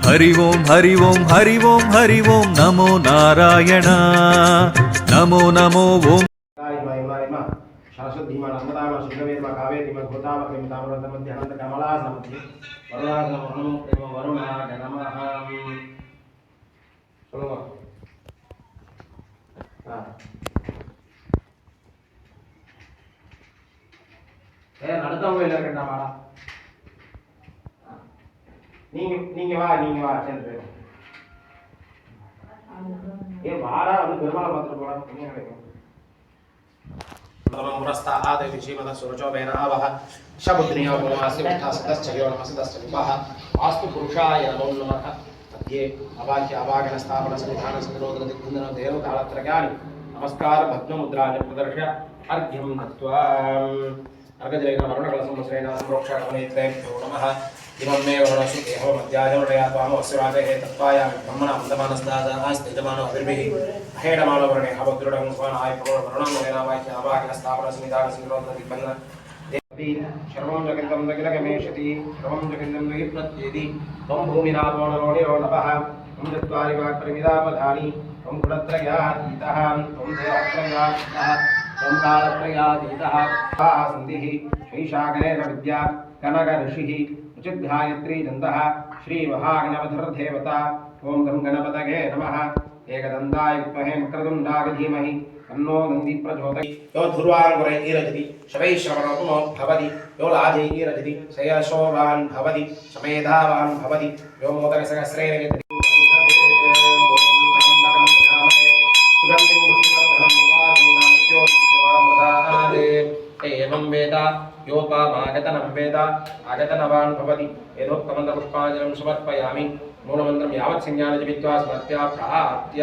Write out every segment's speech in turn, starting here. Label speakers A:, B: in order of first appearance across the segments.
A: हरि ओम हरि ओम हरि ओम हरि ओम नमो नारायण नमो नमो ओम
B: शाश्वतीमा नर्मदाम शिववेदमा कावेरीमा गोदाम प्रेमतामृत मध्य अनंत कमलासन मध्य वरुणासन वरुणं प्रेम वरुणाय नमः சொல்லுங்க நடத்தவங்க இல்ல இருக்கண்டாமாடா நீங்க வா சேர்ந்து வாடா வந்து பெருமாளை பார்த்துட்டு போடா என்ன கிடைக்கும் मुरस्ताहादेवी श्रीमद सुरजो वेनावः शबुद्रियो नमस्ते विष्ठासदश्चयो नमस्ते विवाह वास्तु पुरुषाय नमो नमः मध्ये अवाक्य अवागन स्थापन संविधान संरोधन दिग्बंधन देवतालत्रज्ञानि नमस्कार भद्रमुद्रानि प्रदर्श्य अर्घ्यं दत्त्वा अर्घजलेन वरुणकलसंवत्सरेण संरोक्षकवनेत्रेभ्यो नमः इमं मे वरुणसु देहो मध्याजमृडया त्वामवस्यवादेः तत्त्वायामि ब्रह्मणा मन्दमानस्तादास्तेजमानो अभिर्भिः अहेडमानो वर्णे हवद्रुडं स्वानाय वरुणं वेनावाक्य अवाकिन स्थापन संविधान संरोधन दिग्बंधन देवी सर्वं जगन्तं नगिरगमेशति सर्वं जगन्तं नगिप्रत्येति त्वं भूमिरापोणरोणिरो नभः त्वं चत्वारि वाक्परिमिदापधानि त्वं गुणत्रयातीतः त्वं देवत्रयातीतः त्वं कालत्रयातीतः सन्धिः शैशाकरेण विद्या कनक ऋषिः उचित गायत्री दन्तः श्री महागणपतिर्देवता ओम गं गणपतये नमः एकदन्ताय विद्महे वक्रतुण्डाय धीमहि तन्नो दन्ति प्रचोदयात् यो ध्रुवाङ्कुरैरजति शवैश्रवणोपमो भवति यो लाजैरजति शयशोभान् भवति समेधावान् भवति यो मोदकसहस्रेण यजति एवं वेद योपामागतनं वेद आगतनवान् भवति यथोक्तमन्त्रपुष्पाञ्जलिं समर्पयामि मूलमन्त्रं यावत् संज्ञानजपित्वा समर्प्य प्राप्य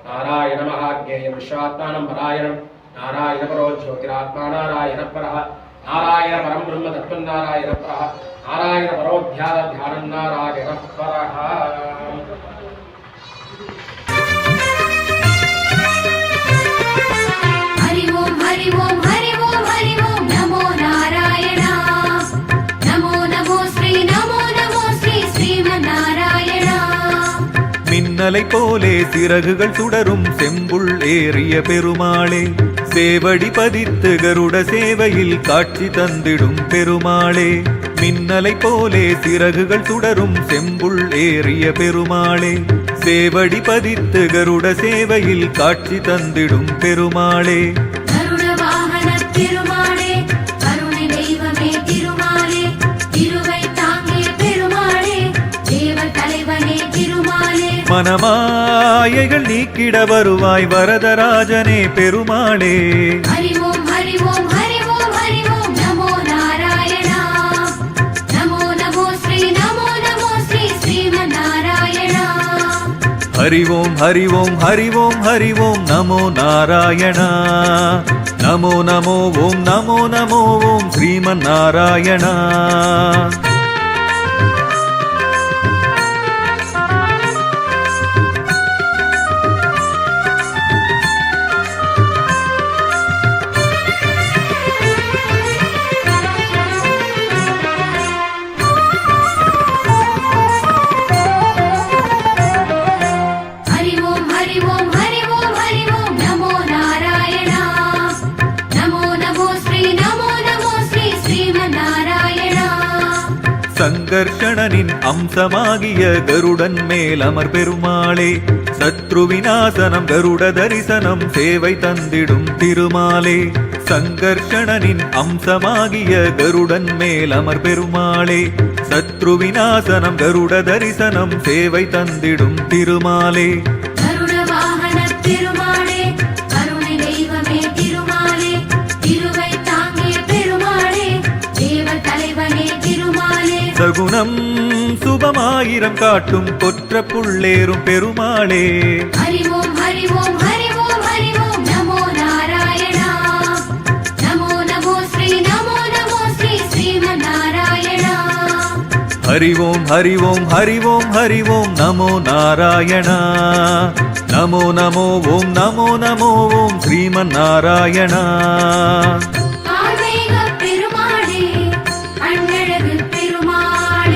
B: नारायणमहाज्ञेयं विश्वात्मानं परायणं नारायणपरो ज्योतिरात्मा नारायणपरः नारायणपरं ब्रह्म तत्त्वं नारायणपरः नारायणपरो ध्यानं नारायणपरः
C: हरि ओम हरि ओम हरि ओम हरि ओम नमो नारायण नमो नमो श्री श्रीमन्नारायण
A: மின்னலை போலே சிறகுகள் சுடரும் செம்புள் ஏறிய பெருமாளே சேவடி பதித்து கருட சேவையில் காட்சி தந்திடும் பெருமாளே மின்னலை போலே சிறகுகள் சுடரும் செம்புள் ஏறிய பெருமாளே சேவடி பதித்து கருட சேவையில் காட்சி தந்திடும் பெருமாளே
C: கருட வாகன திருமாளே கருணை தெய்வமே திருமாளே திருவை தாங்கிய பெருமாளே தேவ தலைவனே திருமாளே
A: மனமாயைகள் நீக்கிட வருவாய் வரதராஜனே பெருமாளே
C: ஹரி ஓம் ஹரி ஓம் ஹரி ஓம் ஹரி ஓம் நமோ நாராயண நமோ நமோ ஸ்ரீ ஸ்ரீமன்னாராயண
A: हरि ओम हरि ओम हरि ओम हरि ओम नमो नारायण नमो नमो ओम नमो नमो ओम श्रीमन्नारायण
C: हरि ओम हरि ओम हरि ओम हरि ओम नमो नारायण नमो नमो श्री श्रीमन्नारायण
A: சங்கர்ஷணனின் அம்சமாகிய கருடன் மேல் அமர் பெருமாளே சத்ரு விநாசனம் கருட தரிசனம் சேவை தந்திடும் திருமாலே சங்கர்ஷணனின் அம்சமாகிய கருடன் மேல் அமர் பெருமாளே சத்ரு விநாசனம் கருட தரிசனம் சேவை தந்திடும் திருமாலே
C: கருட வாகன திருமாளே கருணை தெய்வமே திருமாலே திருவை தாங்கிய பெருமாளே தேவ தலைவனே திருமாலே
A: சகுணம் சுபமாயிரம் காட்டும் கொற்ற புள்ளேறும் பெருமாளே
C: ஹரி ஓம் ஹரி ஓம் ஹரி ஓம் ஹரி ஓம் நமோ நாராயண நமோ நமோ ஸ்ரீ ஸ்ரீமன்னாராயண
A: हरि ओम हरि ओम हरि ओम हरि ओम नमो नारायण नमो नमो ओम नमो नमो ओम श्रीमन्नारायण
C: ஆன்மீக பெருமாளே அண்ணழகு பெருமாளே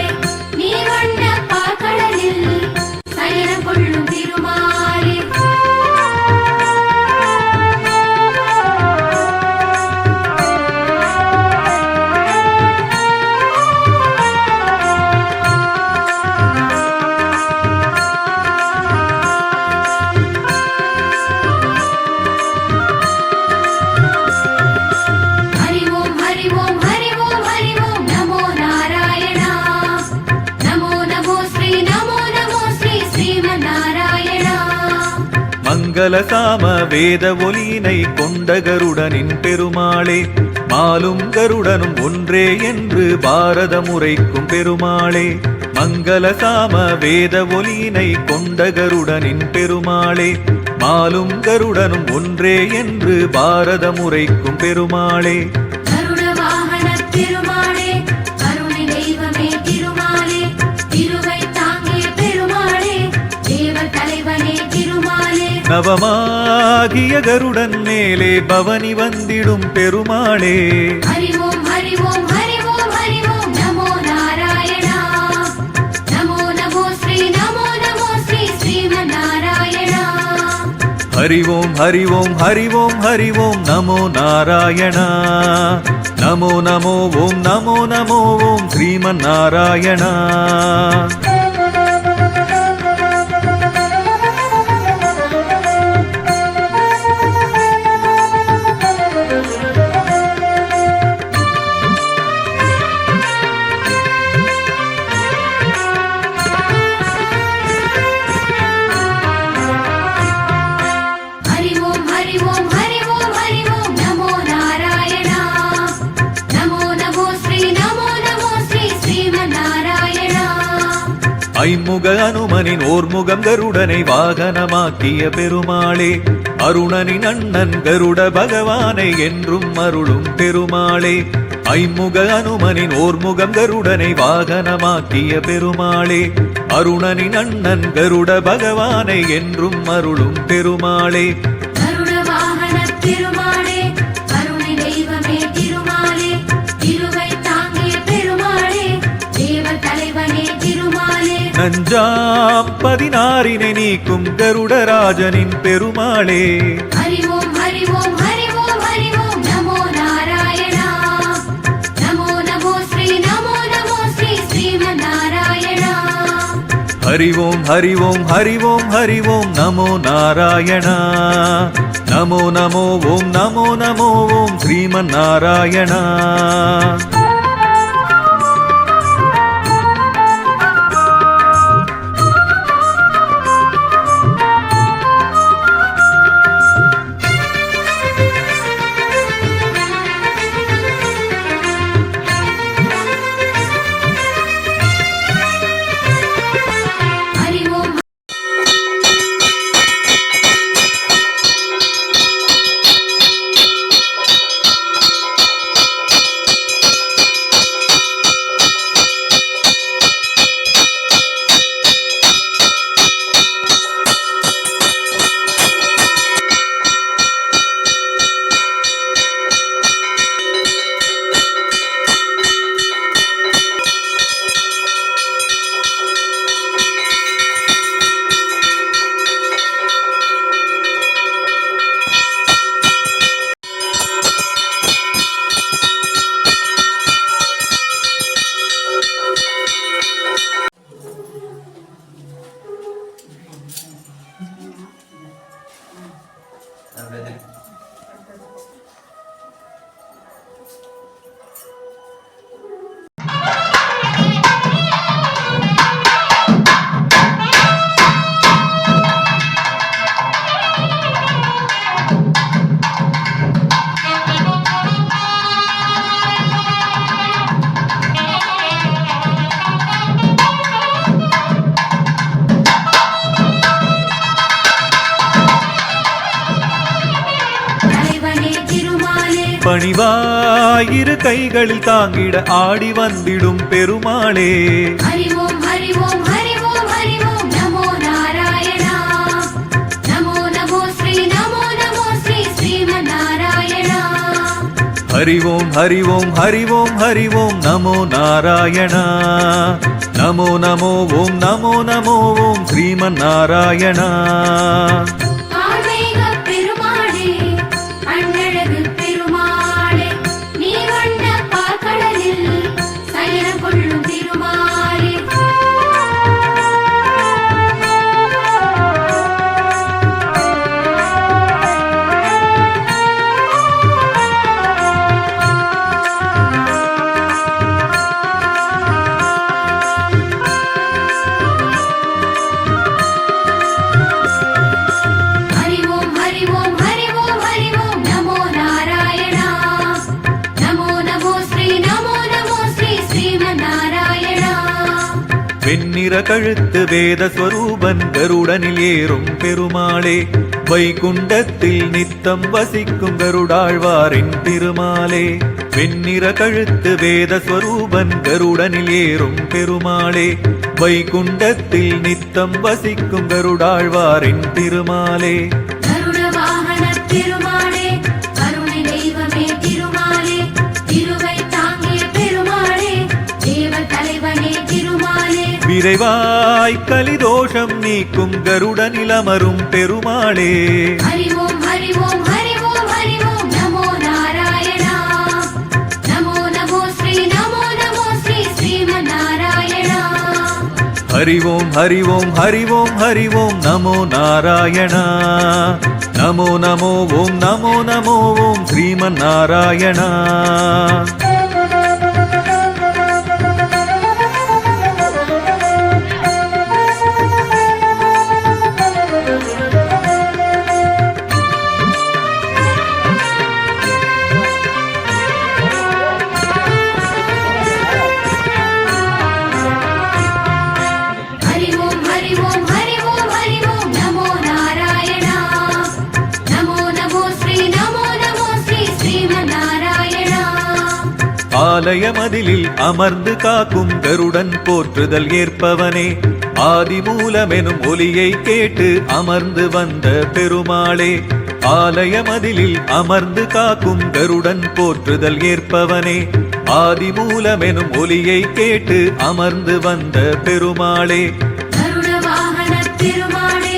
A: மங்கள சாம வேத ஒலியினை கொண்ட கருடனின் பெருமாளே மாலும் கருடனும் ஒன்றே என்று பாரதம் உரைக்கும் பெருமாளே மங்கள சாம வேத ஒலியினை கொண்ட கருடனின் பெருமாளே மாலும் கருடனும் ஒன்றே என்று பாரதம் உரைக்கும் பெருமாளே
C: கருட வாகன திருமாலே கருணை தெய்வமே திருமாலே திருவை தாங்கிய பெருமாளே தேவ தலைவனே திருமாலே
A: நவமாகிய கருடன் மேலே பவனி வந்திடும் பெருமாளே
C: ஹரி ஓம் ஹரி ஓம் ஹரி ஓம் ஹரி ஓம் நமோ நாராயணா நமோ நமோ ஸ்ரீ ஸ்ரீமநாராயணா
A: ஹரி ஓம் ஹரி ஓம் ஹரி ஓம் ஹரி ஓம் நமோ நாராயணா நமோ நமோ ஓம் நமோ நமோ ஓம் ஸ்ரீமநாராயணா
C: ஹரி ஓம் ஹரி ஓம் ஹரி ஓம் ஹரி ஓம் நமோ நாராயணா நமோ நமோ ஸ்ரீமநாராயணா
A: ஐமுக அனுமனின் ஓர்முகம் கருடனை வாகனமாக்கிய பெருமாளே அருணனின் அண்ணன் கருட பகவானை என்றும் அருளும் பெருமாளே ஐமுக அனுமனின் ஓர்முகம் கருடனை வாகனமாக்கிய பெருமாளே அருணனின் அண்ணன் கருட பகவானை என்றும் அருளும் பெருமாளே
C: கருட வாகன திருமாலே கருணை தெய்வமே திருமாலே திருவை தாங்கிய பெருமாளே தேவ தலைவனே திருமாலே
A: நஞ்சாம் 16 நீக்கும் கருடராஜனின் பெருமாளே
C: ஹரி ஓம் ஹரி ஓம் ஹரி ஓம் ஹரி ஓம் நமோ நாராயணா நமோ நமோ ஸ்ரீமநாராயணா
A: ஹரி ஓம் ஹரி ஓம் ஹரி ஓம் ஹரி ஓம் நமோ நாராயணா நமோ நமோ ஓம் நமோ நமோ ஓம் ஸ்ரீமநாராயணா
C: ஹரி ஓம்
A: பணிவாயிரு கைகளில் தாங்கிட ஆடி வந்திடும் பெருமாளே
C: ஹரி ஓம் ஹரி ஓம் ஹரி ஓம் ஹரி ஓம் நமோ நாராயணா நமோ நமோ ஸ்ரீமநாராயணா
A: ஹரி ஓம் ஹரி ஓம் ஹரி ஓம் ஹரி ஓம் நமோ நாராயணா நமோ நமோ ஓம் நமோ நமோ ஓம் ஸ்ரீமநாராயணா
C: ஆன்மீக பெருமாளே அண்ணழகு பெருமாளே நீ வண்ண பார்க்கடலில் சயனம் கொள்ளும் திருமாலே
A: வெண்ணிற கழுத்து வேதஸ்வரூபன் கருடனில் ஏறும் பெருமாளே வைகுண்டத்தில் நித்தம் வசிக்கும் கருடாழ்வாரின் திருமாலே வெண்ணிற கழுத்து வேதஸ்வரூபன் கருடனில் ஏறும் பெருமாளே வைகுண்டத்தில் நித்தம் வசிக்கும் கருடாழ்வாரின் திருமாலே
C: கருட வாகன திருமாலே கருணை தெய்வமே திருமாலே திருவை தாங்கிய பெருமாளே தேவ தலைவனே திருமாலே
A: விரைவாய் கலிதோஷம் நீக்கும் கருடனில் அமரும் பெருமாளே
C: ஹரி ஓம் ஹரி ஓம் ஹரி ஓம் ஹரி ஓம் நமோ நாராயணா நமோ நமோ ஸ்ரீ ஸ்ரீமன்னாராயணா
A: ஹரி ஓம் ஹரி ஓம் ஹரி ஓம் ஹரி ஓம் நமோ நாராயணா நமோ நமோ ஓம் நமோ நமோ ஓம் ஸ்ரீமன்னாராயணா
C: ஹரி ஓம் ஹரி ஓம் ஹரி ஓம் ஹரி ஓம் நமோ நாராயணா நமோ நமோ ஸ்ரீ ஸ்ரீமன்னாராயணா
A: ஆலயமதிலில் அமர்ந்து காக்கும் கருடன் போற்றுதல் ஏற்பவனே ஆதிமூலமெனும் ஒலியை கேட்டு அமர்ந்து வந்த பெருமாளே ஆலயமதிலில் அமர்ந்து காக்கும் கருடன் போற்றுதல் ஏற்பவனே ஆதிமூலமெனும் ஒலியை கேட்டு அமர்ந்து வந்த பெருமாளே
C: கருட வாகன திருமாலே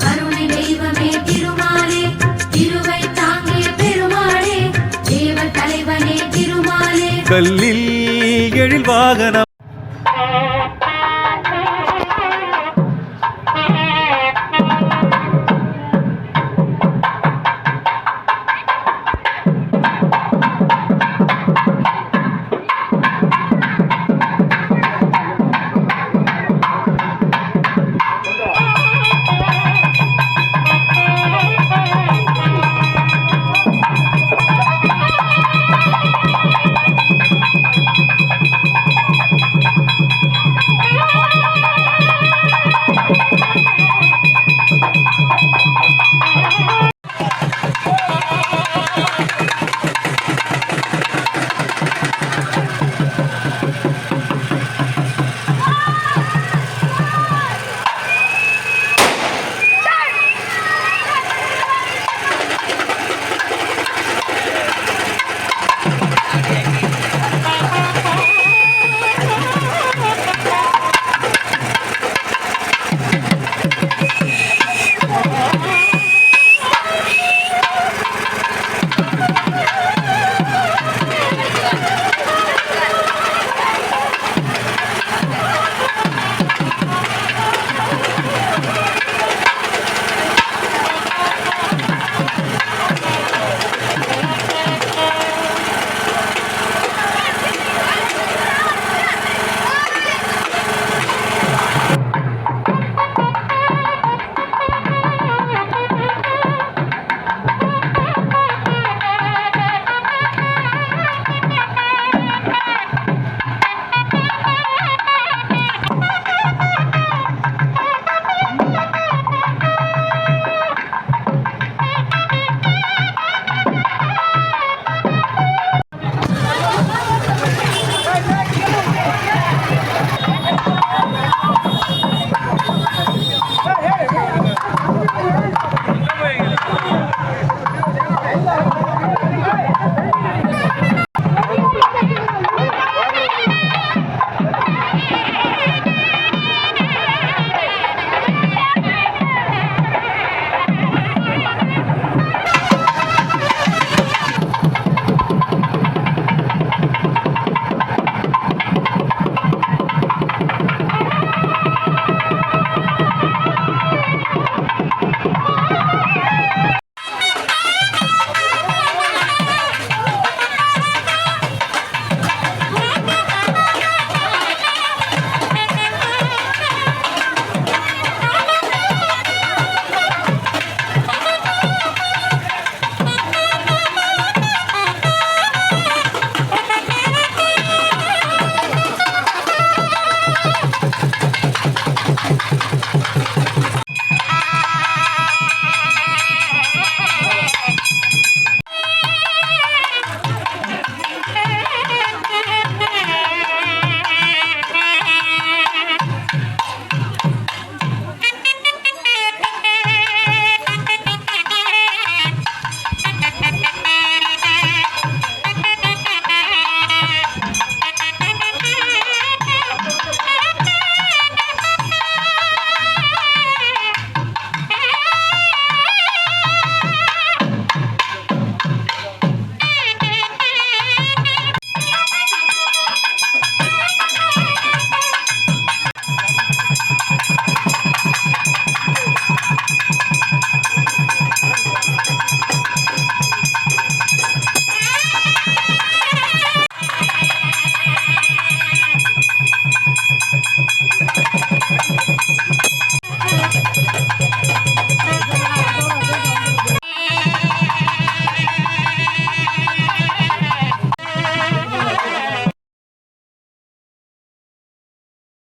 C: கருணை தெய்வமே திருமாலே திருவை தாங்கிய பெருமாளே தேவ தலைவனே திருமாலே
A: கல்லில் எழில் வாகனம்